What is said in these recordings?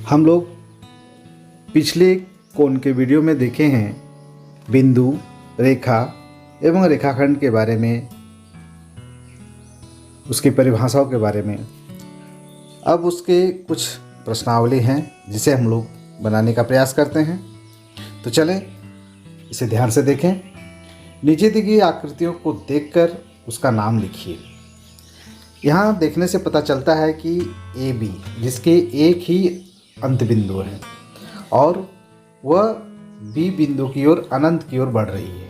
हम लोग पिछले कोण के वीडियो में देखे हैं बिंदु, रेखा एवं रेखाखंड के बारे में, उसकी परिभाषाओं के बारे में। अब उसके कुछ प्रश्नावली हैं जिसे हम लोग बनाने का प्रयास करते हैं। तो चलें इसे ध्यान से देखें। नीचे दी गई आकृतियों को देखकर उसका नाम लिखिए। यहाँ देखने से पता चलता है कि ए बी, जिसके एक ही अंत बिंदु है और वह बी बिंदु की ओर अनंत की ओर बढ़ रही है,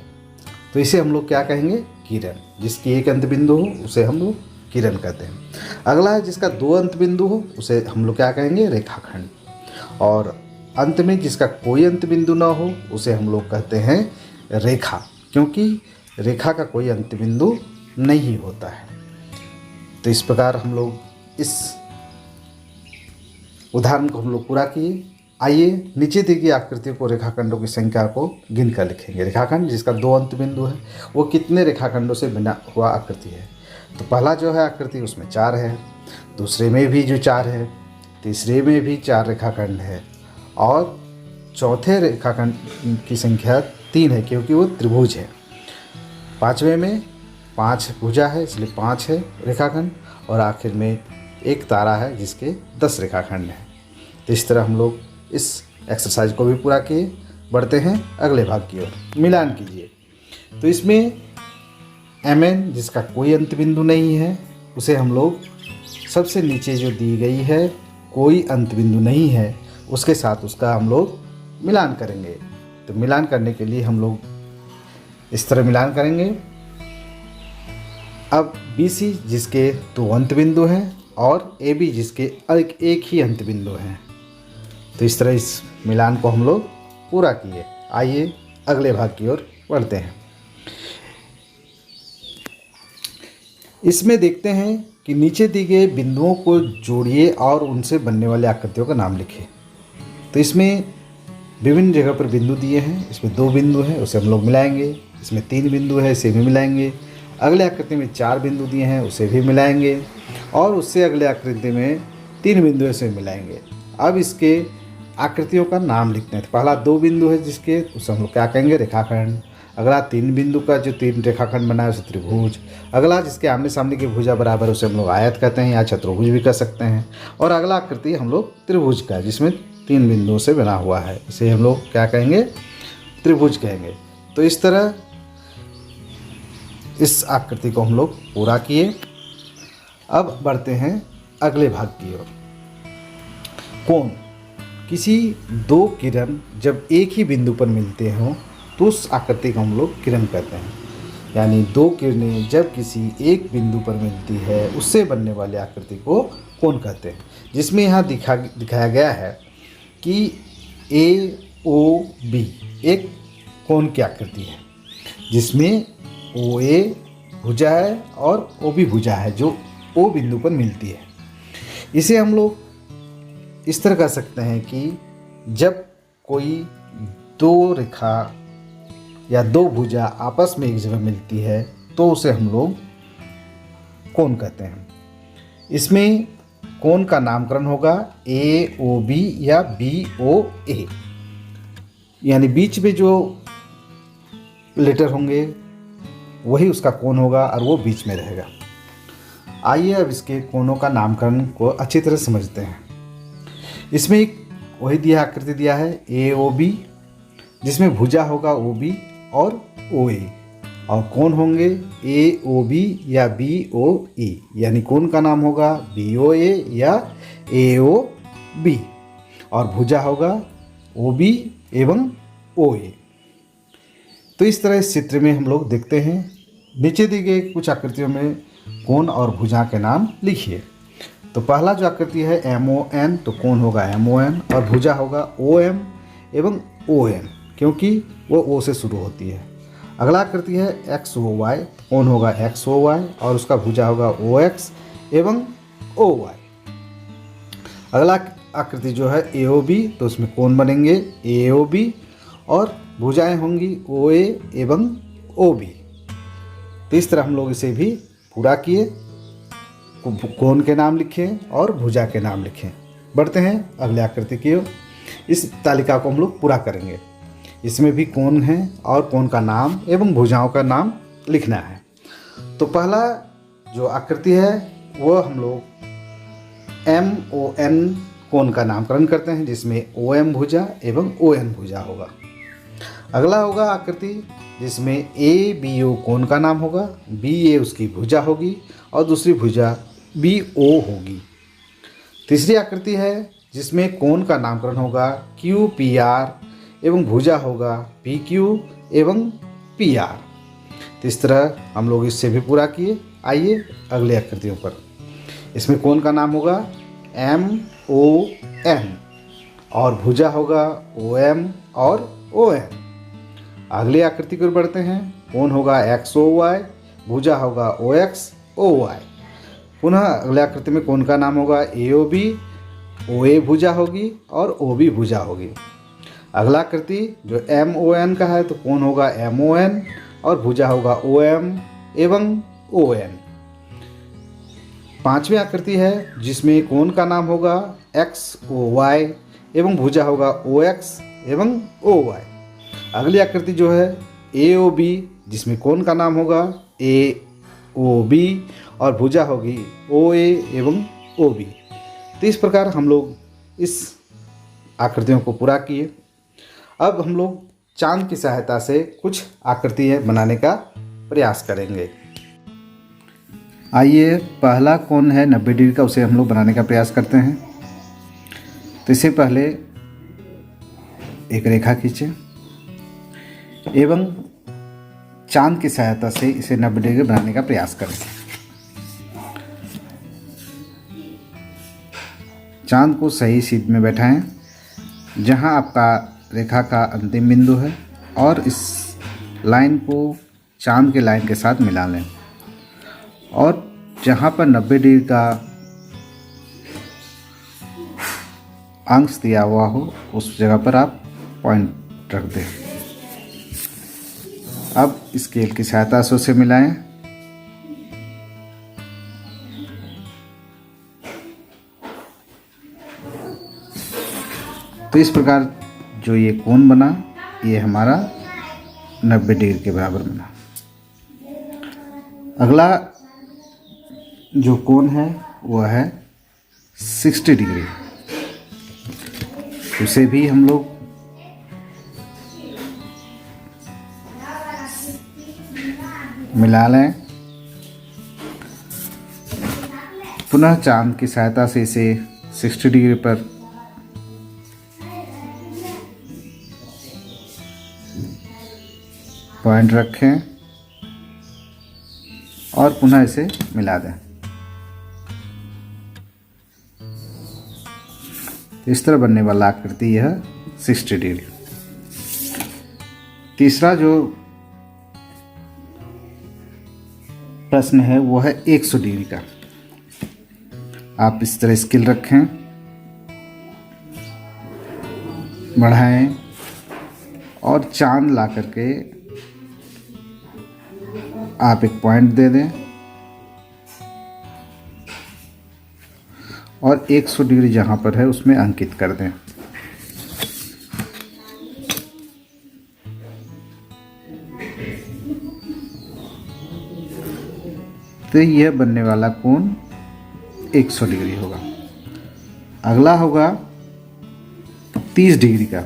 तो इसे हम लोग क्या कहेंगे? किरण। जिसकी एक अंत बिंदु हो उसे हम लोग किरण कहते हैं। अगला है जिसका दो अंत बिंदु हो, उसे हम लोग क्या कहेंगे? रेखाखंड। और अंत में जिसका कोई अंत बिंदु ना हो उसे हम लोग कहते हैं रेखा, क्योंकि रेखा का कोई अंत बिंदु नहीं होता है। तो इस प्रकार हम लोग इस उदाहरण को हम लोग पूरा किए। आइए नीचे दी गई आकृतियों को, रेखाखंडों की संख्या को गिन कर लिखेंगे। रेखाखंड जिसका दो अंत बिंदु है वो कितने रेखाखंडों से बना हुआ आकृति है? तो पहला जो है आकृति उसमें 4 है, दूसरे में भी जो 4 है, तीसरे में भी 4 रेखाखंड है और चौथे रेखाखंड की संख्या 3 है क्योंकि वो त्रिभुज है। पाँचवें में 5 भुजा है इसलिए 5 है रेखाखंड और आखिर में एक तारा है जिसके 10 रेखाखंड हैं। तो इस तरह हम लोग इस एक्सरसाइज को भी पूरा किए। बढ़ते हैं अगले भाग की ओर। मिलान कीजिए। तो इसमें MN जिसका कोई अंत बिंदु नहीं है उसे हम लोग सबसे नीचे जो दी गई है कोई अंत बिंदु नहीं है उसके साथ उसका हम लोग मिलान करेंगे। तो मिलान करने के लिए हम लोग इस तरह मिलान करेंगे। अब BC जिसके 2 अंत बिंदु हैं और AB जिसके एक ही अंत बिंदु हैं, तो इस तरह इस मिलान को हम लोग पूरा किए। आइए अगले भाग की ओर बढ़ते हैं। इसमें देखते हैं कि नीचे दिए गए बिंदुओं को जोड़िए और उनसे बनने वाले आकृतियों का नाम लिखिए। तो इसमें विभिन्न जगह पर बिंदु दिए हैं। इसमें 2 बिंदु हैं उसे हम लोग मिलाएंगे। इसमें 3 बिंदु है इसे भी मिलाएंगे। अगले आकृति में 4 बिंदु दिए हैं उसे भी मिलाएंगे और उससे अगले आकृति में 3 बिंदु है उसे मिलाएंगे। अब इसके आकृतियों का नाम लिखते हैं। तो पहला 2 बिंदु है जिसके, उसे हम लोग क्या कहेंगे? रेखाखंड। अगला 3 बिंदु का जो 3 रेखाखंड बना है उसे त्रिभुज। अगला जिसके आमने सामने की भुजा बराबर उसे हम लोग आयत कहते हैं या चतुर्भुज भी कह सकते हैं। और अगला आकृति हम लोग त्रिभुज का जिसमें 3 बिंदुओं से बना हुआ है, इसे हम लोग क्या कहेंगे? त्रिभुज कहेंगे। तो इस तरह इस आकृति को हम लोग पूरा किए। अब बढ़ते हैं अगले भाग की ओर। कोण। किसी 2 किरण जब एक ही बिंदु पर मिलते हों तो उस आकृति को हम लोग किरण कहते हैं। यानी 2 किरणें जब किसी एक बिंदु पर मिलती है उससे बनने वाली आकृति को कोण कहते हैं। जिसमें यहाँ दिखाया गया है कि AOB एक कोण की आकृति है जिसमें OA भुजा है और OB भुजा है जो O बिंदु पर मिलती है। इसे हम लोग इस तरह कह सकते हैं कि जब कोई 2 रेखा या 2 भुजा आपस में एक जगह मिलती है तो उसे हम लोग कोण कहते हैं। इसमें कोण का नामकरण होगा AOB या BOA, यानी बीच में जो लेटर होंगे वही उसका कोण होगा और वो बीच में रहेगा। आइए अब इसके कोणों का नामकरण को अच्छी तरह समझते हैं। इसमें एक वही दिया आकृति दिया है AOB जिसमें भुजा होगा OB और OA और कोण होंगे AOB या BOE, यानी कोण का नाम होगा BOA या AOB और भुजा होगा OB एवं OA। तो इस तरह इस चित्र में हम लोग देखते हैं। नीचे दी गई कुछ आकृतियों में कोण और भुजा के नाम लिखिए। तो पहला जो आकृति है MON, तो कोण होगा MON और भुजा होगा OM एवं ON क्योंकि वो O से शुरू होती है। अगला आकृति है XOY, कोण होगा XOY और उसका भुजा होगा OX एवं OY। अगला आकृति जो है AOB, तो उसमें कोण बनेंगे AOB और भुजाएं होंगी OA एवं OB। तो इस तरह हम लोग इसे भी पूरा किए। कोण के नाम लिखें और भुजा के नाम लिखें। बढ़ते हैं अगले आकृति की ओर। इस तालिका को हम लोग पूरा करेंगे। इसमें भी कोण है और कोण का नाम एवं भुजाओं का नाम लिखना है। तो पहला जो आकृति है वो हम लोग MON कोण का नामकरण करते हैं, जिसमें OM भुजा एवं ON भुजा होगा। अगला होगा आकृति जिसमें ABO कोण का नाम होगा, BA उसकी भुजा होगी और दूसरी भुजा BO होगी। तीसरी आकृति है जिसमें कोण का नामकरण होगा QPR एवं भुजा होगा PQ एवं PR। तो इस तरह हम लोग इससे भी पूरा किए। आइए अगले आकृतियों पर। इसमें कोण का नाम होगा MON और भुजा होगा OM और ON। अगली आकृति की ओर बढ़ते हैं। कोण होगा XOY, भुजा होगा OXOY। पुनः अगले आकृति में कोण का नाम होगा AOB, OA भुजा होगी और OB भुजा होगी। अगला आकृति जो MON का है तो कोण होगा MON और भुजा होगा OM एवं ON। पांचवी आकृति है जिसमें कोण का नाम होगा XOY एवं भुजा होगा OX एवं OY। अगली आकृति जो है AOB, जिसमें कोण का नाम होगा AOB और भुजा होगी OA एवं OB। तो इस प्रकार हम लोग इस आकृतियों को पूरा किए। अब हम लोग चांद की सहायता से कुछ आकृतियाँ बनाने का प्रयास करेंगे। आइए पहला कोण है 90 डिग्री का, उसे हम लोग बनाने का प्रयास करते हैं। तो इससे पहले एक रेखा खींचें एवं चांद की सहायता से इसे 90 डिग्री बनाने का प्रयास करें। चांद को सही सीध में बैठाएं जहां आपका रेखा का अंतिम बिंदु है और इस लाइन को चांद के लाइन के साथ मिला लें और जहां पर 90 डिग्री का अंश दिया हुआ हो उस जगह पर आप पॉइंट रख दें। अब स्केल की सहायता से उसे मिलाएं। तो इस प्रकार जो ये कोण बना ये हमारा 90 डिग्री के बराबर बना। अगला जो कोण है वह है 60 डिग्री। उसे भी हम लोग मिला लें। पुनः चांद की सहायता से इसे 60 डिग्री पर पॉइंट रखें और पुनः इसे मिला दें। इस तरह बनने वाला आकृति यह 60 डिग्री। तीसरा जो प्रश्न है वो है 100 डिग्री का। आप इस तरह स्केल रखें, बढ़ाएं और चांद ला करके आप एक पॉइंट दे दें और 100 डिग्री जहां पर है उसमें अंकित कर दें। तो यह बनने वाला कोण 100 डिग्री होगा। अगला होगा 30 डिग्री का,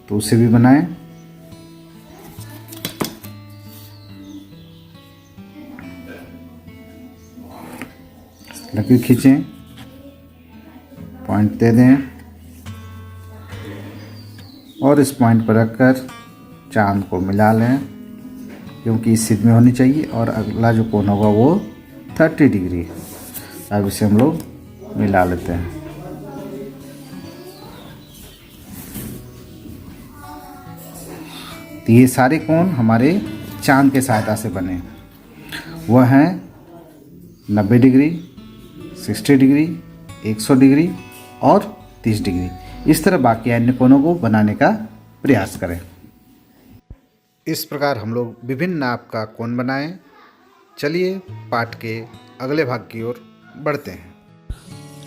तो उसे भी बनाएं। लकीर खींचें, पॉइंट दे दें और इस पॉइंट पर रखकर चांद को मिला लें क्योंकि इस सीध में होनी चाहिए। और अगला जो कोण होगा वो 30 डिग्री है। अब इसे हम लोग मिला लेते हैं। तो ये सारे कोण हमारे चांद के सहायता से बने। वह हैं 90 डिग्री, 60 डिग्री, 100 डिग्री और 30 डिग्री। इस तरह बाकी अन्य कोणों को बनाने का प्रयास करें। इस प्रकार हम लोग विभिन्न नाप का कोण बनाएं। चलिए पाठ के अगले भाग की ओर बढ़ते हैं।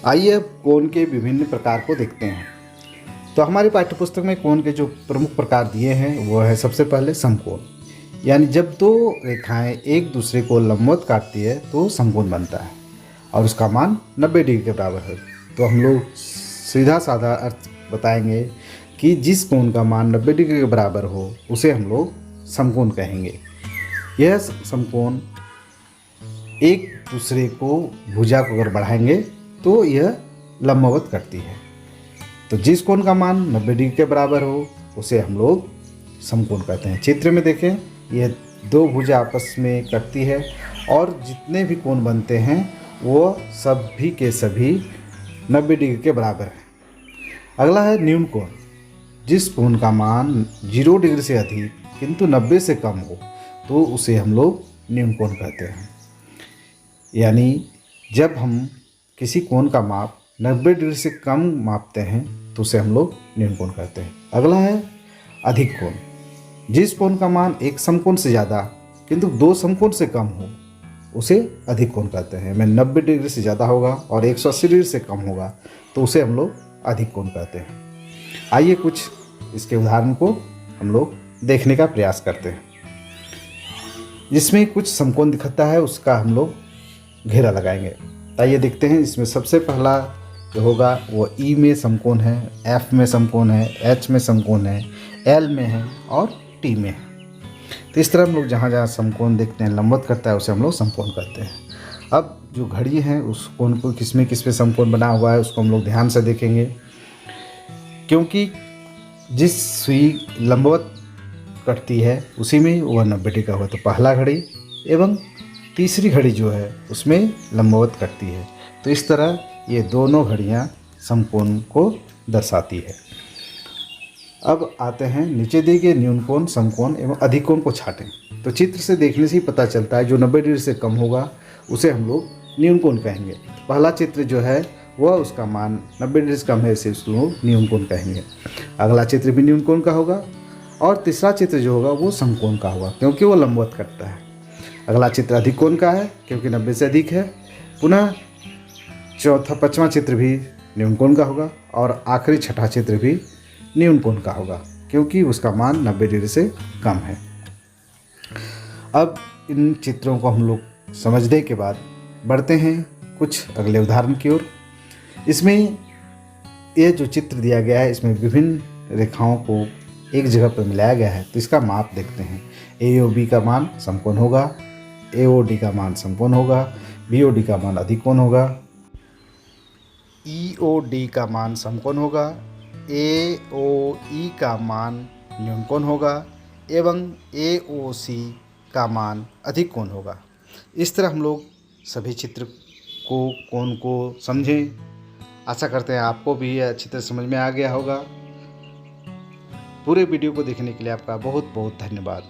आइए अब कोण के विभिन्न प्रकार को देखते हैं। तो हमारी पाठ्यपुस्तक में कोण के जो प्रमुख प्रकार दिए हैं वो है सबसे पहले समकोण, यानी जब दो रेखाएं एक दूसरे को लंबवत काटती है तो समकोण बनता है और उसका मान 90 डिग्री के बराबर है। तो हम लोग सीधा साधा अर्थ बताएंगे कि जिस कोण का मान 90 डिग्री के बराबर हो उसे हम लोग समकोण कहेंगे। यह समकोण एक दूसरे को भुजा को अगर बढ़ाएंगे तो यह लंबवत करती है। तो जिस कोण का मान 90 डिग्री के बराबर हो उसे हम लोग समकोण कहते हैं। चित्र में देखें, यह दो भुजा आपस में कटती है और जितने भी कोण बनते हैं वो सभी के सभी 90 डिग्री के बराबर हैं। अगला है न्यून कोण। जिस कोण का मान 0 डिग्री से अधिक किंतु 90 से कम हो तो उसे हम लोग न्यून कोण कहते हैं। यानी जब हम किसी कोण का माप 90 डिग्री से कम मापते हैं तो उसे हम लोग न्यून कोण कहते हैं। अगला है अधिक कोण। जिस कोण का मान एक समकोण से ज़्यादा किंतु दो समकोण से कम हो उसे अधिक कोण कहते हैं। मैं 90 डिग्री से ज़्यादा होगा और 180 डिग्री से कम होगा तो उसे हम लोग अधिक कोण कहते हैं। आइए कुछ इसके उदाहरण को हम लोग देखने का प्रयास करते हैं। जिसमें कुछ समकोण दिखता है उसका हम लोग घेरा लगाएंगे। आइए देखते हैं। इसमें सबसे पहला जो होगा वो ई में समकोण है, एफ में समकोण है, एच में समकोण है, एल में है और टी में है। तो इस तरह हम लोग जहाँ जहाँ समकोण देखते हैं लंबवत करता है उसे हम लोग समकोण कहते हैं। अब जो घड़ी है उस कोण को किस में समकोण बना हुआ है उसको हम लोग ध्यान से देखेंगे, क्योंकि जिस सुई लंबवत कटती है उसी में वह 90 डिग्री का हुआ। तो पहला घड़ी एवं तीसरी घड़ी जो है उसमें लंबवत कटती है। तो इस तरह ये दोनों घड़ियाँ समकोण को दर्शाती है। अब आते हैं नीचे दिए गए न्यून कोण, समकोण एवं अधिक कोण को छाटें। तो चित्र से देखने से ही पता चलता है जो 90 डिग्री से कम होगा उसे हम लोग न्यून कोण कहेंगे। पहला चित्र जो है वह उसका मान 90 डिग्री से कम है, इसे उसको लोग न्यून कोण कहेंगे। अगला चित्र भी न्यून कोण का होगा और तीसरा चित्र जो होगा वो समकोण का होगा क्योंकि वो लंबवत करता है। अगला चित्र अधिक कोण का है क्योंकि 90 से अधिक है। पुनः पांचवा चित्र भी न्यून कोण का होगा और आखिरी छठा चित्र भी न्यून कोण का होगा क्योंकि उसका मान 90 डिग्री से कम है। अब इन चित्रों को हम लोग समझने के बाद बढ़ते हैं कुछ अगले उदाहरण की ओर। इसमें ये जो चित्र दिया गया है इसमें विभिन्न रेखाओं को एक जगह पर मिलाया गया है। तो इसका माप देखते हैं। AOB का मान समकोण होगा, AOD का मान समकोण होगा, BOD का मान अधिक कोण होगा, EOD का मान समकोण होगा, AOE का मान न्यून कोण होगा एवं AOC का मान अधिक कोण होगा। इस तरह हम लोग सभी चित्र को कोण को समझें। आशा करते हैं आपको भी यह अच्छी तरह समझ में आ गया होगा। पूरे वीडियो को देखने के लिए आपका बहुत बहुत धन्यवाद।